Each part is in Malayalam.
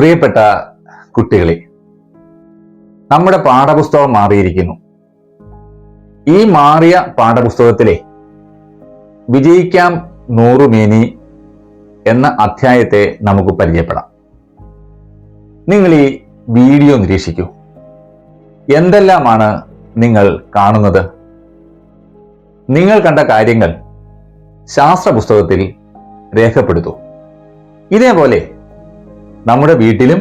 പ്രിയപ്പെട്ട കുട്ടികളെ, നമ്മുടെ പാഠപുസ്തകം മാറിയിരിക്കുന്നു. ഈ മാറിയ പാഠപുസ്തകത്തിലെ വിജയിക്കാം 100 മേനി എന്ന അധ്യായത്തെ നമുക്ക് പരിചയപ്പെടാം. നിങ്ങൾ ഈ വീഡിയോ നിരീക്ഷിക്കൂ. എന്തെല്ലാമാണ് നിങ്ങൾ കാണുന്നത്? നിങ്ങൾ കണ്ട കാര്യങ്ങൾ ശാസ്ത്ര പുസ്തകത്തിൽ രേഖപ്പെടുത്തൂ. ഇതേപോലെ നമ്മുടെ വീട്ടിലും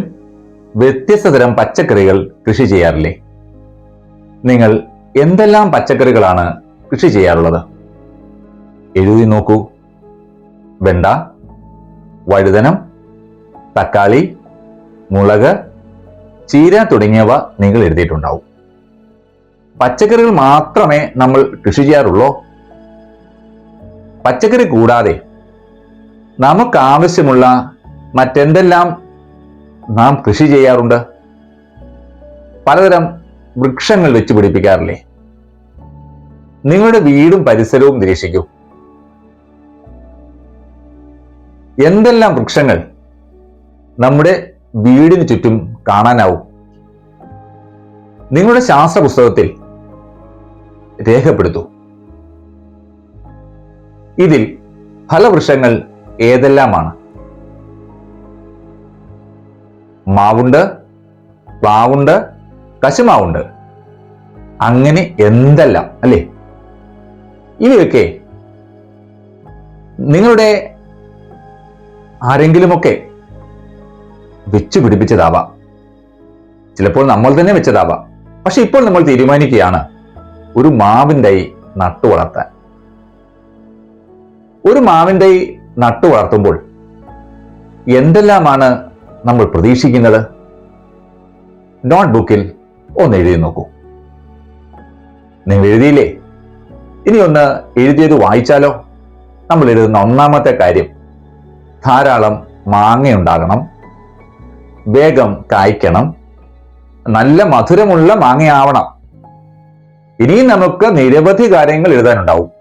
വ്യത്യസ്ത തരം പച്ചക്കറികൾ കൃഷി ചെയ്യാറില്ലേ? നിങ്ങൾ എന്തെല്ലാം പച്ചക്കറികളാണ് കൃഷി ചെയ്യാറുള്ളത്? എഴുതി നോക്കൂ. വെണ്ട, വഴുതനം, തക്കാളി, മുളക്, ചീര തുടങ്ങിയവ നിങ്ങൾ എഴുതിയിട്ടുണ്ടാവും. പച്ചക്കറികൾ മാത്രമേ നമ്മൾ കൃഷി ചെയ്യാറുള്ളൂ? പച്ചക്കറി കൂടാതെ നമുക്കാവശ്യമുള്ള മറ്റെന്തെല്ലാം നാം കൃഷി ചെയ്യാറുണ്ട്? പലതരം വൃക്ഷങ്ങൾ വെച്ച് പിടിപ്പിക്കാറില്ലേ? നിങ്ങളുടെ വീടും പരിസരവും നിരീക്ഷിക്കൂ. എന്തെല്ലാം വൃക്ഷങ്ങൾ നമ്മുടെ വീടിന് ചുറ്റും കാണാനാവും? നിങ്ങളുടെ ശാസ്ത്ര പുസ്തകത്തിൽ രേഖപ്പെടുത്തൂ. ഇതിൽ ഫലവൃക്ഷങ്ങൾ ഏതെല്ലാമാണ്? മാവുണ്ട്, പ്ലാവുണ്ട്, കശുമാവുണ്ട്, അങ്ങനെ എന്തെല്ലാം അല്ലേ? ഇവയൊക്കെ നിങ്ങളുടെ ആരെങ്കിലുമൊക്കെ വെച്ചു പിടിപ്പിച്ചതാവാം. ചിലപ്പോൾ നമ്മൾ തന്നെ വെച്ചതാവാം. പക്ഷെ ഇപ്പോൾ നമ്മൾ തീരുമാനിക്കുകയാണ് ഒരു മാവിൻ തൈ നട്ടു വളർത്താൻ. ഒരു മാവിൻ തൈ നട്ടു വളർത്തുമ്പോൾ എന്തെല്ലാമാണ് നമ്മൾ പ്രതീക്ഷിക്കുന്നത്? നോട്ട്ബുക്കിൽ ഒന്ന് എഴുതി നോക്കൂ. നിങ്ങൾ എഴുതിയില്ലേ? ഇനി ഒന്ന് എഴുതിയത് വായിച്ചാലോ? നമ്മൾ എഴുതുന്ന ഒന്നാമത്തെ കാര്യം, ധാരാളം മാങ്ങയുണ്ടാകണം, വേഗം കായ്ക്കണം, നല്ല മധുരമുള്ള മാങ്ങയാവണം. ഇനിയും നമുക്ക് നിരവധി കാര്യങ്ങൾ എഴുതാനുണ്ടാവും.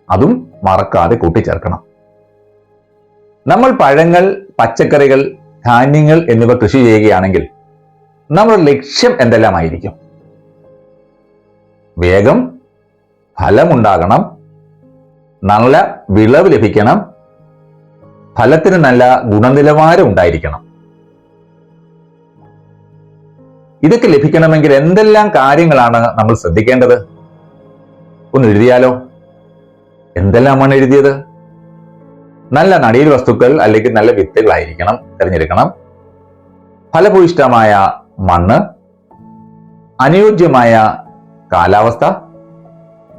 അതും മറക്കാതെ കൂട്ടിച്ചേർക്കണം. നമ്മൾ പഴങ്ങൾ, പച്ചക്കറികൾ, ധാന്യങ്ങൾ എന്നിവ കൃഷി ചെയ്യുകയാണെങ്കിൽ നമ്മുടെ ലക്ഷ്യം എന്തെല്ലാമായിരിക്കും? വേഗം ഫലമുണ്ടാകണം, നല്ല വിളവ് ലഭിക്കണം, ഫലത്തിന് നല്ല ഗുണനിലവാരം ഉണ്ടായിരിക്കണം. ഇതൊക്കെ ലഭിക്കണമെങ്കിൽ എന്തെല്ലാം കാര്യങ്ങളാണ് നമ്മൾ ശ്രദ്ധിക്കേണ്ടത്? ഒന്ന് എഴുതിയാലോ? എന്തെല്ലാമാണ് എഴുതിയത്? നല്ല നടീൽ വസ്തുക്കൾ അല്ലെങ്കിൽ നല്ല വിത്തുകളായിരിക്കണം തിരഞ്ഞെടുക്കണം. ഫലഭൂയിഷ്ഠമായ മണ്ണ്, അനുയോജ്യമായ കാലാവസ്ഥ,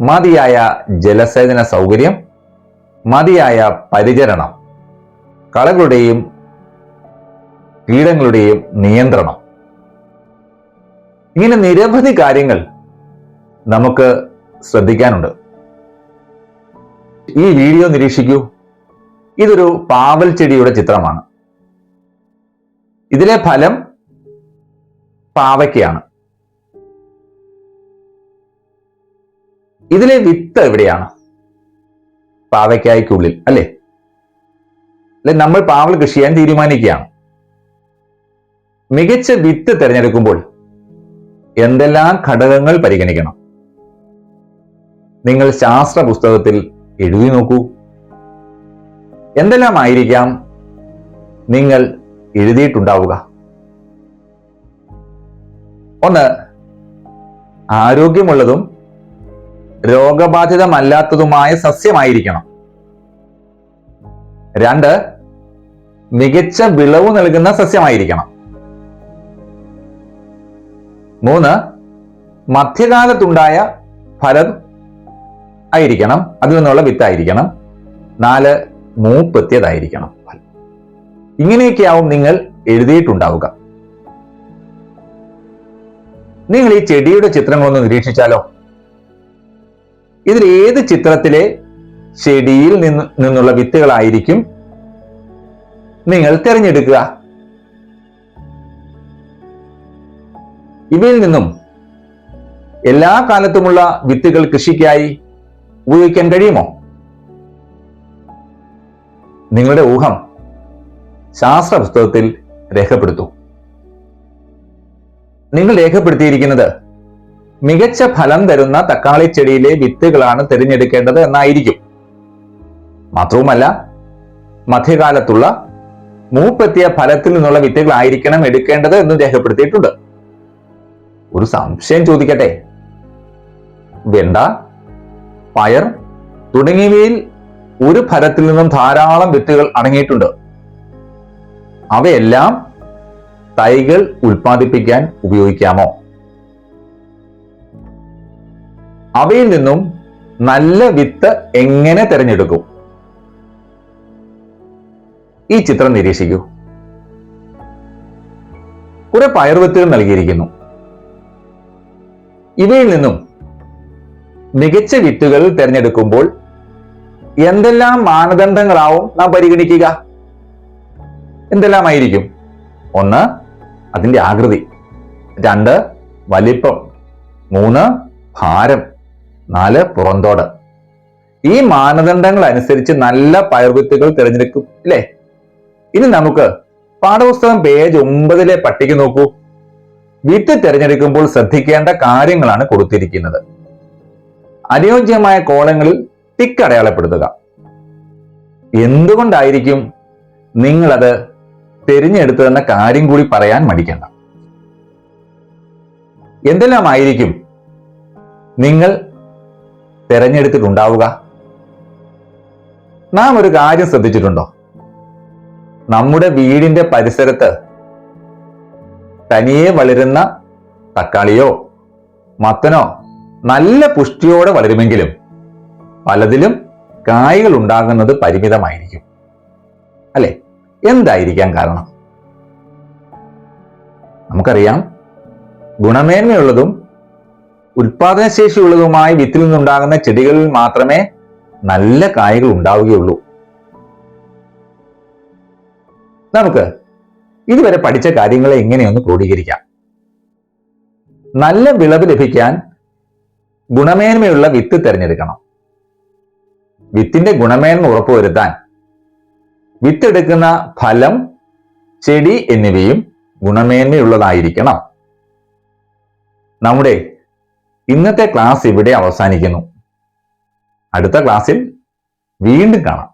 മതിയായ ജലസേചന സൗകര്യം, മതിയായ പരിചരണം, കളകളുടെയും കീടങ്ങളുടെയും നിയന്ത്രണം. ഇങ്ങനെ നിരവധി കാര്യങ്ങൾ നമുക്ക് ശ്രദ്ധിക്കാനുണ്ട്. ഈ വീഡിയോ നിരീക്ഷിക്കൂ. ഇതൊരു പാവൽ ചെടിയുടെ ചിത്രമാണ്. ഇതിലെ ഫലം പാവയ്ക്കയാണ്. ഇതിലെ വിത്ത് എവിടെയാണ്? പാവയ്ക്കായ്ക്കുള്ളിൽ അല്ലേ? നമ്മൾ പാവൽ കൃഷി ചെയ്യാൻ തീരുമാനിക്കുകയാണ്. മികച്ച വിത്ത് തിരഞ്ഞെടുക്കുമ്പോൾ എന്തെല്ലാം ഘടകങ്ങൾ പരിഗണിക്കണം? നിങ്ങൾ ശാസ്ത്ര പുസ്തകത്തിൽ എഴുതി നോക്കൂ. എന്തെല്ലാമായിരിക്കാം നിങ്ങൾ എഴുതിയിട്ടുണ്ടാവുക? ഒന്ന്, ആരോഗ്യമുള്ളതും രോഗബാധിതമല്ലാത്തതുമായ സസ്യമായിരിക്കണം. 2, മികച്ച വിളവ് നൽകുന്ന സസ്യമായിരിക്കണം. 3, മധ്യകാലത്തുണ്ടായ ഫലം ആയിരിക്കണം, അതിൽ നിന്നുള്ള വിത്തായിരിക്കണം. 4, മൂപ്പെത്തിയതായിരിക്കണം. ഇങ്ങനെയൊക്കെയാവും നിങ്ങൾ എഴുതിയിട്ടുണ്ടാവുക. നിങ്ങൾ ഈ ചെടിയുടെ ചിത്രങ്ങളൊന്ന് നിരീക്ഷിച്ചാലോ? ഇതിൽ ഏത് ചിത്രത്തിലെ ചെടിയിൽ നിന്നുള്ള വിത്തുകളായിരിക്കും നിങ്ങൾ തിരഞ്ഞെടുക്കുക? ഇവയിൽ നിന്നും എല്ലാ കാലത്തുമുള്ള വിത്തുകൾ കൃഷിക്കായി ഉപയോഗിക്കാൻ കഴിയുമോ? നിങ്ങളുടെ ഊഹം ശാസ്ത്ര പുസ്തകത്തിൽ രേഖപ്പെടുത്തൂ. നിങ്ങൾ രേഖപ്പെടുത്തിയിരിക്കുന്നത് മികച്ച ഫലം തരുന്ന തക്കാളി ചെടിയിലെ വിത്തുകളാണ് തിരഞ്ഞെടുക്കേണ്ടത് എന്നായിരിക്കും. മാത്രവുമല്ല, മധ്യകാലത്തുള്ള മൂപ്പെത്തിയ ഫലത്തിൽ നിന്നുള്ള വിത്തുകളായിരിക്കണം എടുക്കേണ്ടത് എന്ന് രേഖപ്പെടുത്തിയിട്ടുണ്ട്. ഒരു സംശയം ചോദിക്കട്ടെ. വെണ്ട, പയർ തുടങ്ങിയവയിൽ ഒരു ഫലത്തിൽ നിന്നും ധാരാളം വിത്തുകൾ അടങ്ങിയിട്ടുണ്ട്. അവയെല്ലാം തൈകൾ ഉൽപ്പാദിപ്പിക്കാൻ ഉപയോഗിക്കാമോ? അവയിൽ നിന്നും നല്ല വിത്ത് എങ്ങനെ തിരഞ്ഞെടുക്കും? ഈ ചിത്രം നിരീക്ഷിക്കൂ. കുറെ പയർ വിത്തുകൾ നൽകിയിരിക്കുന്നു. ഇവയിൽ നിന്നും മികച്ച വിത്തുകൾ തിരഞ്ഞെടുക്കുമ്പോൾ എന്തെല്ലാം മാനദണ്ഡങ്ങളാവും നാം പരിഗണിക്കുക? എന്തെല്ലാമായിരിക്കും? 1. അതിന്റെ ആകൃതി. 2. വലിപ്പം. 3. ഭാരം. 4. പുറന്തോട്. ഈ മാനദണ്ഡങ്ങൾ അനുസരിച്ച് നല്ല പയർവിത്തുകൾ തിരഞ്ഞെടുക്കും അല്ലേ? ഇനി നമുക്ക് പാഠപുസ്തകം പേജ് 9 പട്ടിക നോക്കൂ. വിത്ത് തിരഞ്ഞെടുക്കുമ്പോൾ ശ്രദ്ധിക്കേണ്ട കാര്യങ്ങളാണ് കൊടുത്തിരിക്കുന്നത്. അനുയോജ്യമായ കോളങ്ങളിൽ ടിക്ക് അടയാളപ്പെടുത്തുക. എന്തുകൊണ്ടായിരിക്കും നിങ്ങളത് തിരഞ്ഞെടുത്തതെന്ന കാര്യം കൂടി പറയാൻ മടിക്കണ്ട. എന്തെല്ലാമായിരിക്കും നിങ്ങൾ തിരഞ്ഞെടുത്തിട്ടുണ്ടാവുക? നാം ഒരു കാര്യം ശ്രദ്ധിച്ചിട്ടുണ്ടോ? നമ്മുടെ വീടിന്റെ പരിസരത്ത് തനിയെ വളരുന്ന തക്കാളിയോ മത്തനോ നല്ല പുഷ്ടിയോടെ വളരുമെങ്കിലും പലതിലും കായ്കൾ ഉണ്ടാകുന്നത് പരിമിതമായിരിക്കും അല്ലെ? എന്തായിരിക്കാം കാരണം? നമുക്കറിയാം, ഗുണമേന്മയുള്ളതും ഉൽപാദനശേഷിയുള്ളതുമായ വിത്തിൽ നിന്നുണ്ടാകുന്ന ചെടികളിൽ മാത്രമേ നല്ല കായ്കൾ ഉണ്ടാവുകയുള്ളൂ. നമുക്ക് ഇതുവരെ പഠിച്ച കാര്യങ്ങളെ എങ്ങനെയൊന്ന് ക്രോഡീകരിക്കാം. നല്ല വിളവ് ലഭിക്കാൻ ഗുണമേന്മയുള്ള വിത്ത് തിരഞ്ഞെടുക്കണം. വിത്തിന്റെ ഗുണമേന്മ ഉറപ്പുവരുത്താൻ വിത്തെടുക്കുന്ന ഫലം, ചെടി എന്നിവയും ഗുണമേന്മയുള്ളതായിരിക്കണം. നമ്മുടെ ഇന്നത്തെ ക്ലാസ് ഇവിടെ അവസാനിക്കുന്നു. അടുത്ത ക്ലാസ്സിൽ വീണ്ടും കാണാം.